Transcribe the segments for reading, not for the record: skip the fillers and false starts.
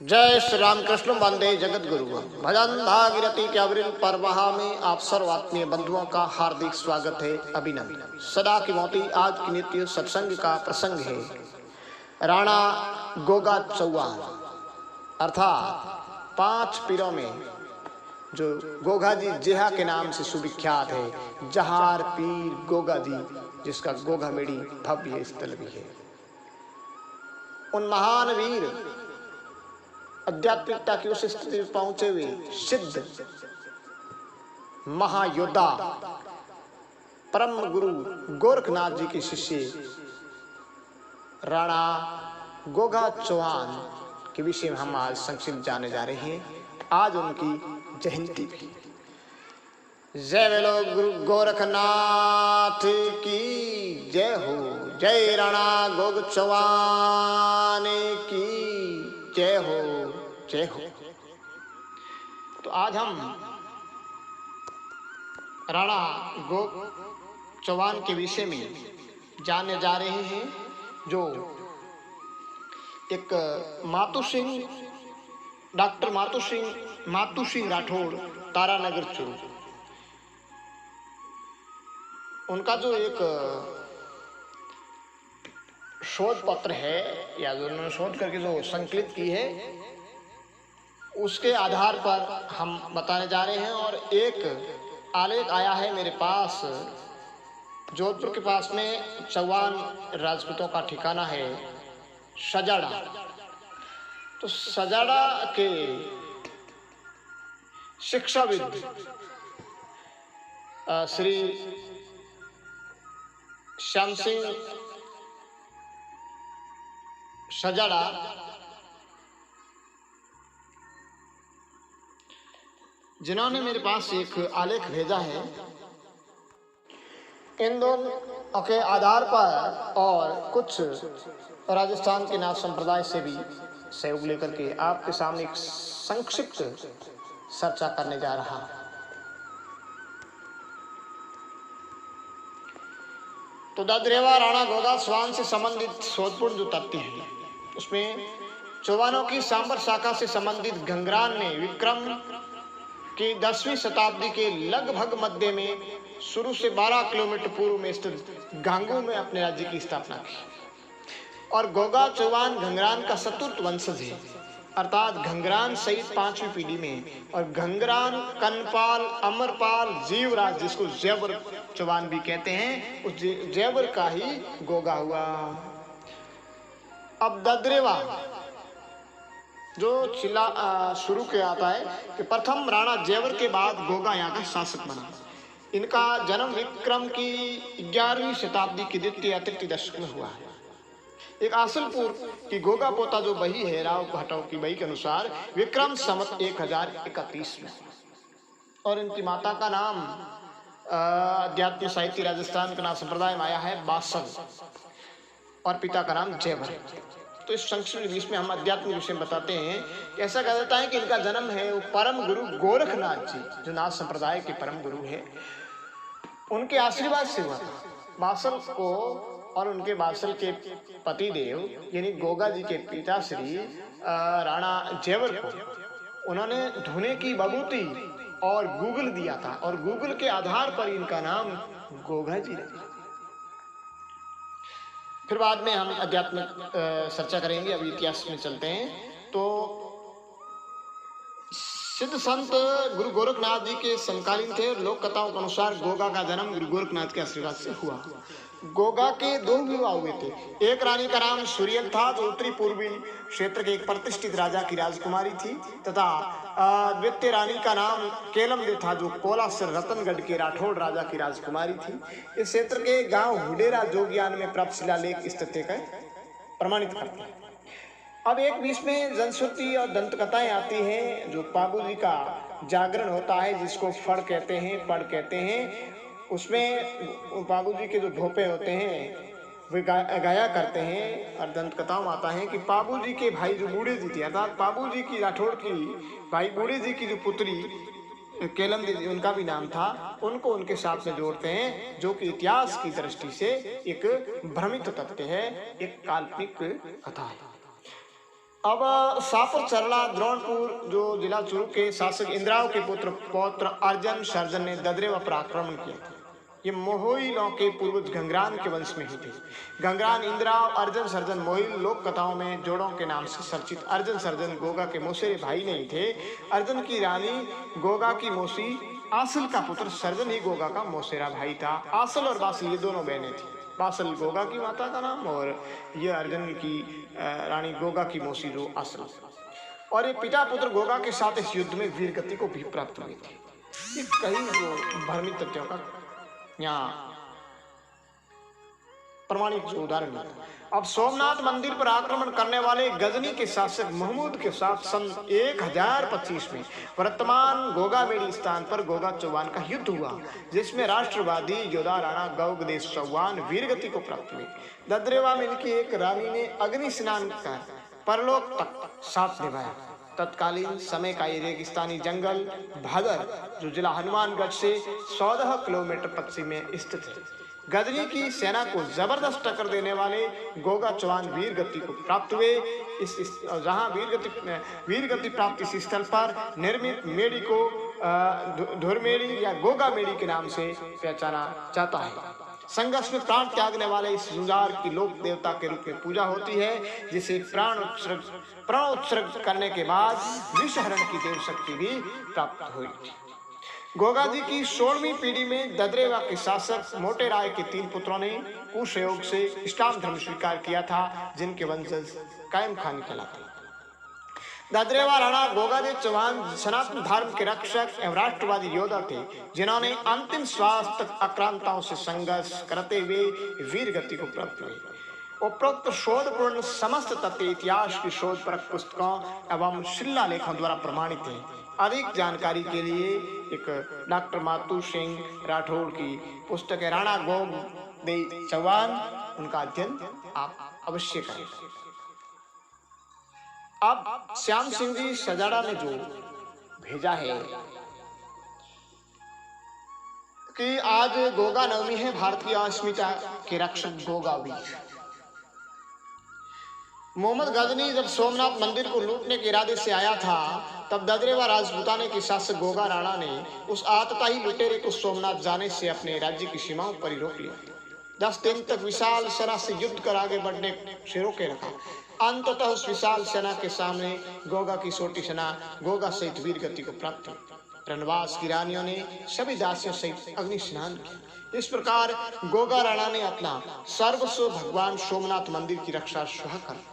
जय श्री राम कृष्ण वंदे जगत गुरु भजन भागीरथी के अविरल परवहा में आप सर्व आत्मीय बंधुओं का हार्दिक स्वागत है। अभिनंदन। सदा की मोती आज की नित्य सत्संग का प्रसंग है। राणा गोगा चौहान अर्थात 5 पीरों में जो गोगा जी जेहा के नाम से सुविख्यात है। जहार पीर गोगा जी, जिसका गोगा मेड़ी भव्य स्थल भी है। उन महान वीर आध्यात्मिकता की उस स्थिति में पहुंचे हुए सिद्ध महायोद्धा परम गुरु गोरखनाथ जी के शिष्य राणा गोगा चौहान के विषय में हम आज संक्षिप्त जाने जा रहे हैं। आज उनकी जयंती भी। जय बोलो गुरु गोरखनाथ की जय हो। जय राणा गोग चौहान की जय हो, जय हो। तो आज हम राणा गोग चौहान के विषय में जानने जा रहे हैं, जो एक डॉक्टर मातु सिंह राठौड़, तारानगर चूरू, उनका जो एक शोध पत्र है या जो उन्होंने शोध करके जो संकलित की है, उसके आधार पर हम बताने जा रहे हैं। और एक आलेख आया है मेरे पास, जोधपुर के पास में चौहान राजपूतों का ठिकाना है सजाड़ा। तो सजाड़ा के शिक्षाविद श्री श्याम सिंह सजाड़ा जिन्होंने मेरे पास एक आलेख भेजा है। इन दोनों के आधार पर और कुछ राजस्थान के नाथ संप्रदाय से भी सहयोग लेकर के आपके सामने एक संक्षिप्त चर्चा करने जा रहा। तो ददरेवा राणा गोगा चौहान से संबंधित शोधपूर्ण जो तथ्य है, उसमें चौहानों की सांबर शाखा से संबंधित घंगरान ने विक्रम की 10वीं शताब्दी के लगभग मध्य में शुरू से 12 किलोमीटर पूर्व में स्थित गांगू में अपने राज्य की स्थापना की। और गोगा चौहान घंगरान का चतुर्थ वंशज है, अर्थात घंगरान सहित 5वीं पीढ़ी में। और घंगरान, कनपाल, अमरपाल, जीवराज, जिसको जयवर चौहान भी कहते हैं, उस जयवर का ही गोगा हुआ। अब ददरेवा जो चिल्ला शुरू किया आता है कि प्रथम राणा जयवर के बाद गोगा यहाँ का शासक बना। इनका जन्म विक्रम की 11वीं शताब्दी की द्वितीय या तृतीय दशक में हुआ है। एक आसलपुर की गोगा पोता जो बही है, राव घटाव की बही के अनुसार विक्रम संवत 1031 में। और इनकी माता का नाम अध्यात्म साहित्य राजस्थान के नाम संप्रदाय में आया है बासल, और पिता का नाम जयवर। तो इस संक्षिप्त विषय में हम अध्यात्म विषय में बताते हैं। ऐसा कहा जाता है कि इनका जन्म है वो परम गुरु गोरखनाथ जी, जो नाथ संप्रदाय के परम गुरु है, उनके आशीर्वाद से हुआ था। बासल को और उनके बासल के पतिदेव यानी गोगा जी के पिता श्री राणा जयवर को उन्होंने धुने की बबूती और गूगल दिया था, और गूगल के आधार पर इनका नाम गोगा जी रखा। फिर बाद में हम अध्यात्मिक चर्चा करेंगे। अभी इतिहास में चलते हैं। तो सिद्ध संत गुरु गोरखनाथ जी के समकालीन थे। लोक कथाओं के अनुसार गोगा का जन्म गुरु गोरखनाथ के आशीर्वाद से हुआ। गोगा के 2 विवाह हुए थे। एक रानी का नाम सूर्यल था, जो उत्तरी पूर्वी क्षेत्र के एक प्रतिष्ठित राजा की राजकुमारी थी, तथा द्वितीय रानी का नाम केलमदे था, जो कोलासर रतनगढ़ के राठौड़ राजा की राजकुमारी थी। इस क्षेत्र के गांव हुडेरा जोगियान में प्राप्त शिलालेख इस तथ्य का प्रमाणित करते हैं। अब एक बीच में जनश्रुति और दंत कथाएं आती हैं, जो पाबू जी का जागरण होता है, जिसको फड़ कहते हैं, पड़ कहते हैं। उसमें बाबू जी के जो भोपे होते हैं वे गाया करते हैं। और दंत कथाओं में आता है कि बाबू जी के भाई जो बूढ़े जी थे, अर्थात बाबू जी की राठौड़ की भाई बूढ़े जी की जो पुत्री केलम दीदी उनका भी नाम था, उनको उनके साथ में जोड़ते हैं, जो कि इतिहास की दृष्टि से एक भ्रमित तथ्य है, एक काल्पनिक कथा है। अब सापुर चरला द्रोणपुर जो जिला चूरू के शासक इंद्राव के पुत्र पौत्र अर्जन सर्जन ने ददरेवा पर आक्रमण किया था। ये मोहिलों के पूर्वज घंग्रान के वंश में ही थे। घंग्रान, इंद्राव, अर्जन सर्जन मोहिल लोक कथाओं में जोड़ों के नाम से चर्चित अर्जन सर्जन गोगा के मौसेरे भाई नहीं थे। अर्जन की रानी गोगा की मौसी आसल का पुत्र सर्जन ही गोगा का मौसेरा भाई था। आसल और बासल ये दोनों बहनें थी। बासल गोगा की माता का नाम और ये अर्जन की रानी गोगा की मौसी जो आसल, और ये पिता पुत्र गोगा के साथ इस युद्ध में वीर गति को भी प्राप्त हुई थी। ये कई जो भ्रमित तथ्यों का यहाँ प्रमाणिक जो उदाहरण है। अब सोमनाथ मंदिर पर आक्रमण करने वाले गजनी के शासक महमूद के साथ सन 1025 में वर्तमान गोगामेड़ी स्थान पर गोगा चौहान का युद्ध हुआ, जिसमें राष्ट्रवादी योद्धा राणा गौगदेश चौहान वीरगति को प्राप्त हुए। ददरेवा में इनकी एक रानी ने अग्नि स्नान कर परलोक तक साथ निभाया। तत्कालीन समय का ये रेगिस्तानी जंगल भादर जो जिला हनुमानगढ़ से 14 किलोमीटर पश्चिम में स्थित है। गजनी की सेना को जबरदस्त टक्कर देने वाले गोगा चौहान वीरगति को प्राप्त हुए। जहां वीरगति प्राप्त इस स्थल पर निर्मित मेड़ी को धुरमेड़ी या गोगा मेड़ी के नाम से पहचाना जाता है। संघर्ष में प्राण त्यागने वाले इस जुझार की लोक देवता के रूप में पूजा होती है, जिसे प्राण उत्सर्ग करने के बाद विषहरण की देव शक्ति भी प्राप्त हुई थी। गोगा जी की 16वीं पीढ़ी में ददरेवा के शासक मोटे राय के 3 पुत्रों ने कुसहयोग से इस्लाम धर्म स्वीकार किया था, जिनके वंशज कायम खान कहलाते। ददरेवा राणा गोगाजी चौहान सनातन धर्म के रक्षक एवं राष्ट्रवादी योद्धा थे, जिन्होंने अंतिम श्वास तक आक्रांताओं से संघर्ष करते हुए वीरगति को प्राप्त हुए। उपरोक्त शोधपूर्ण समस्त तथ्य इतिहास की शोध परक पुस्तकों एवं शिलालेखों द्वारा प्रमाणित हैं। अधिक जानकारी के लिए एक डॉक्टर मातू सिंह राठौड़ की पुस्तक है राणा गोगदेश चौहान, उनका अध्ययन आप अवश्य करें। अब श्याम सिंह जी सजाड़ा ने जो भेजा है कि आज गोगा नवमी है, भारतीय अस्मिता के रक्षक गोगा वीर। मोहम्मद गजनी जब सोमनाथ मंदिर को लूटने के इरादे से आया था, तब ददरेवा राजपूताने के शासक गोगा राणा ने उस आतताई लुटेरे को सोमनाथ जाने से अपने राज्य की सीमाओं पर ही रोक लिया। 10 दिन तक विशाल सेना से युद्ध कर आगे बढ़ने से रोके रखा। अंततः उस विशाल सेना के सामने गोगा की छोटी सेना गोगा सहित वीरगति को प्राप्त हुई। रनवास की रानियों ने सभी दासियों सहित अग्नि स्नान किया। इस प्रकार गोगा राणा ने अपना सर्वस्व भगवान सोमनाथ मंदिर की रक्षा स्वयं कर।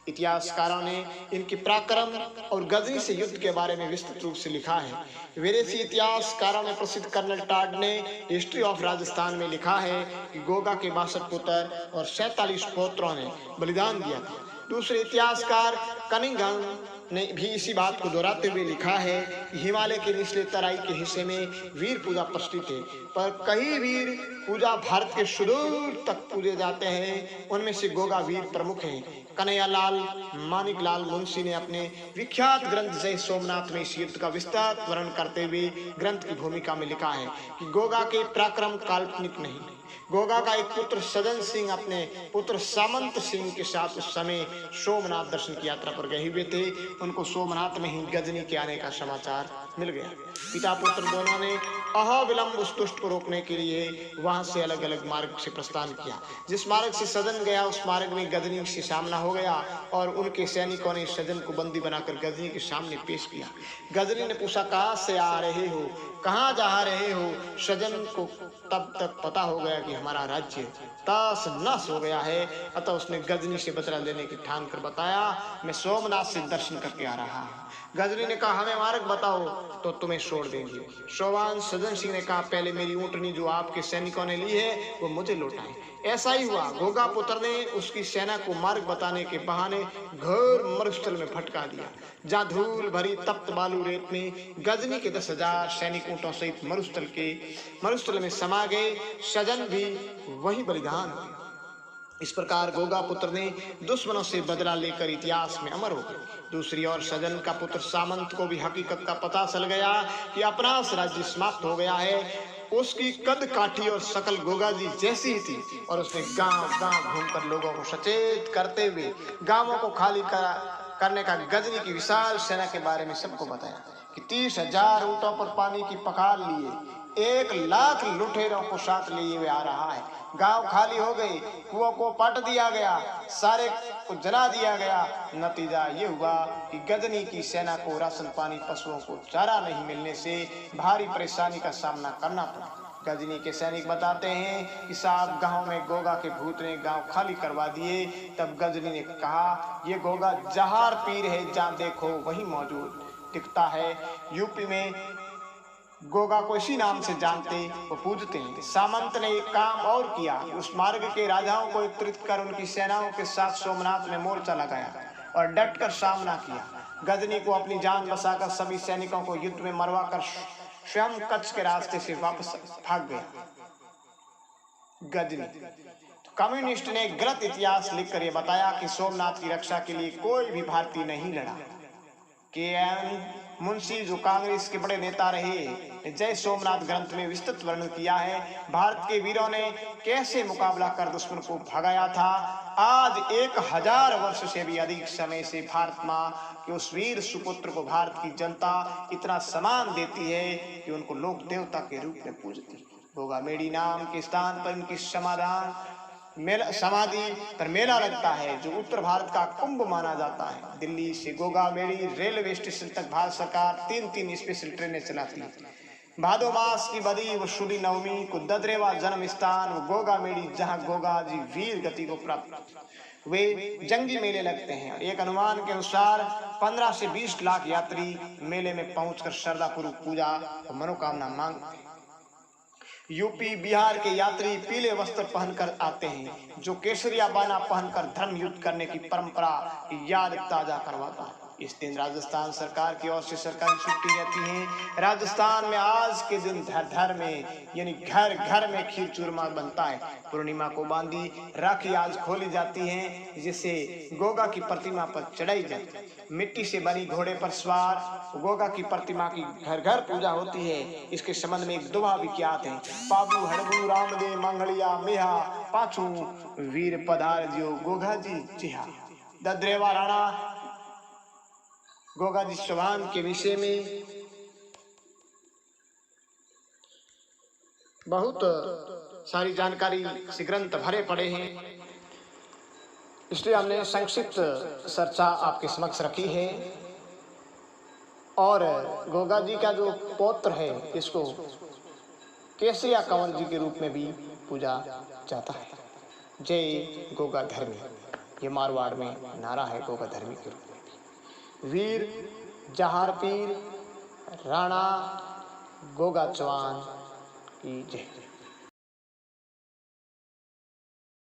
इतिहासकारों ने इनके पराक्रम और गजनी से युद्ध के बारे में विस्तृत रूप से लिखा है। विदेशी इतिहासकारों में प्रसिद्ध कर्नल टाड ने हिस्ट्री ऑफ राजस्थान में लिखा है कि गोगा के 62 पुत्र और 47 पौत्रों ने बलिदान दिया था। दूसरे इतिहासकार कनिंघम ने भी इसी बात को दोहराते हुए लिखा है कि हिमालय के निचले तराई के हिस्से में वीर पूजा प्रचलित है, पर कई वीर पूजा भारत के सुदूर तक पूजे जाते हैं। उनमें से गोगा वीर प्रमुख हैं। कन्हैयालाल मानिकलाल मुंशी ने अपने विख्यात ग्रंथ जय सोमनाथ में इस युद्ध का विस्तार वर्णन करते हुए ग्रंथ की भूमिका में लिखा है कि गोगा के पराक्रम काल्पनिक नहीं। गोगा का एक पुत्र सजन सिंह अपने पुत्र सामंत सिंह के साथ उस समय सोमनाथ दर्शन की यात्रा पर गए हुए थे। उनको सोमनाथ में ही गजनी के आने का समाचार मिल गया। पिता पुत्र दोनों ने अविलंब उस दुष्ट को रोकने के लिए वहां से अलग अलग मार्ग से प्रस्थान किया। जिस मार्ग से सजन गया उस मार्ग में गजनी से सामना हो गया और उनके सैनिकों ने सजन को बंदी बनाकर गजनी के सामने पेश किया। गजनी ने पूछा, कहाँ से आ रहे हो, कहाँ जा रहे हो? सजन को तब तक पता हो गया कि हमारा राज्य तास नस हो गया है, अतः उसने गजनी से बदला लेने की ठान कर बताया, मैं सोमनाथ से दर्शन करके आ रहा हूँ। गजनी ने कहा, हमें मार्ग बताओ तो तुम्हें छोड़ देंगे। सोवान सजन सिंह ने कहा, पहले मेरी ऊँटनी जो आपके सैनिकों ने ली है वो मुझे लौटाएं। ऐसा ही हुआ। गोगा पुत्र ने उसकी सेना को मार्ग बताने के बहाने घोर मरुस्थल में भटका दिया, जहाँ धूल भरी तप्त बालू रेत में गजनी के 10,000 सैनिक ऊँटों सहित मरुस्थल में समा गए। सजन भी वही बलिदान हुए। इस प्रकार गोगा पुत्र ने दुश्मनों से बदला लेकर इतिहास में अमर हो गए। दूसरी ओर सजन का पुत्र सामंत को भी हकीकत का पता चल गया कि अपना राज्य समाप्त हो गया है। उसकी कद काठी और शकल गोगा जी जैसी ही थी और उसने गांव गांव घूमकर लोगों को सचेत करते हुए गांवों को खाली करने का गजनी की विशाल सेना के बारे में सबको बताया कि 30,000 ऊँटों पर पानी की पखाल लिए 1,00,000 लुटेरों को साथ लिए हुए आ रहा है। गांव खाली हो गए, कुओं को पट दिया गया, सारे को जला दिया गया। नतीजा ये हुआ कि गजनी की सेना को राशन पानी, पशुओं को चारा नहीं मिलने से भारी परेशानी का सामना करना पड़ा। गजनी के सैनिक बताते हैं कि साहब गांव में गोगा के भूत ने गांव खाली करवा दिए। तब गजनी ने कहा, ये गोगा जहार पीर है, जहां देखो वही मौजूद दिखता है। यूपी में गोगा को इसी नाम से जानते व पूजते हैं। सामंत ने एक काम और किया, उस मार्ग के राजाओं को एकत्रित कर उनकी सेनाओं के साथ सोमनाथ में मोर्चा लगाया और डट कर सामना किया। गजनी को अपनी जान बचाकर सभी सैनिकों को युद्ध में मरवाकर स्वयं कच्छ के रास्ते से वापस भाग गया। गजनी कम्युनिस्ट ने गलत इतिहास लिखकर यह बताया कि सोमनाथ की रक्षा के लिए कोई भी भारतीय नहीं लड़ा। के मुंशी, जो कांग्रेस के बड़े नेता रहे, जय सोमनाथ ग्रंथ में विस्तृत वर्णन किया है भारत के वीरों ने कैसे मुकाबला कर दुश्मन को भगाया था। आज 1000 वर्ष से भी अधिक समय से भारत माँ के उस वीर सुपुत्र को भारत की जनता इतना सम्मान देती है कि उनको लोक देवता के रूप में पूजती। गोगा मेड़ी नाम के स्थान पर उनकी समाधि पर मेला लगता है, जो उत्तर भारत का कुंभ माना जाता है। दिल्ली से गोगा मेड़ी रेलवे स्टेशन तक भारत सरकार 3 स्पेशल ट्रेनें चलाती है। भादो मास की बदी व शुभी नवमी को ददरेवा जन्म स्थान व गोगा मेड़ी, जहाँ गोगा जी वीर गति को प्राप्त वे जंगी मेले लगते हैं। एक अनुमान के अनुसार 15 से 20 लाख यात्री मेले में पहुंचकर श्रद्धापूर्वक पूजा और मनोकामना मांगते हैं। यूपी बिहार के यात्री पीले वस्त्र पहनकर आते हैं, जो केसरिया बाना पहनकर धर्म युद्ध करने की परंपरा की याद ताजा करवाता है। इस दिन राजस्थान सरकार की ओर से सरकारी छुट्टी रहती है। राजस्थान में आज के दिन घर में यानी घर घर में खीर चूरमा बनता है। पूर्णिमा को बांधी राखी आज खोली जाती है, जिसे गोगा की प्रतिमा पर चढ़ाई जाती है। मिट्टी से बनी घोड़े पर सवार गोगा की प्रतिमा की घर घर पूजा होती है। इसके संबंध में एक दोहा विख्यात है, पाबू हड़बू रामदेव मंगलिया मेहा पाछू वीर पधार जियो गोगा जी चिहा। ददरेवा राणा गोगा जी चौहान के विषय में बहुत सारी जानकारी से ग्रंथ भरे पड़े हैं, इसलिए हमने संक्षिप्त चर्चा आपके समक्ष रखी है। और गोगा जी का जो पौत्र है, इसको केसरिया कंवर जी के रूप में भी पूजा जाता है। जय गोगा धर्मी, ये मारवाड़ में नारा है गोगा धर्मी के रूप में। वीर जहार पीर राणा गोगा चौहान की जय।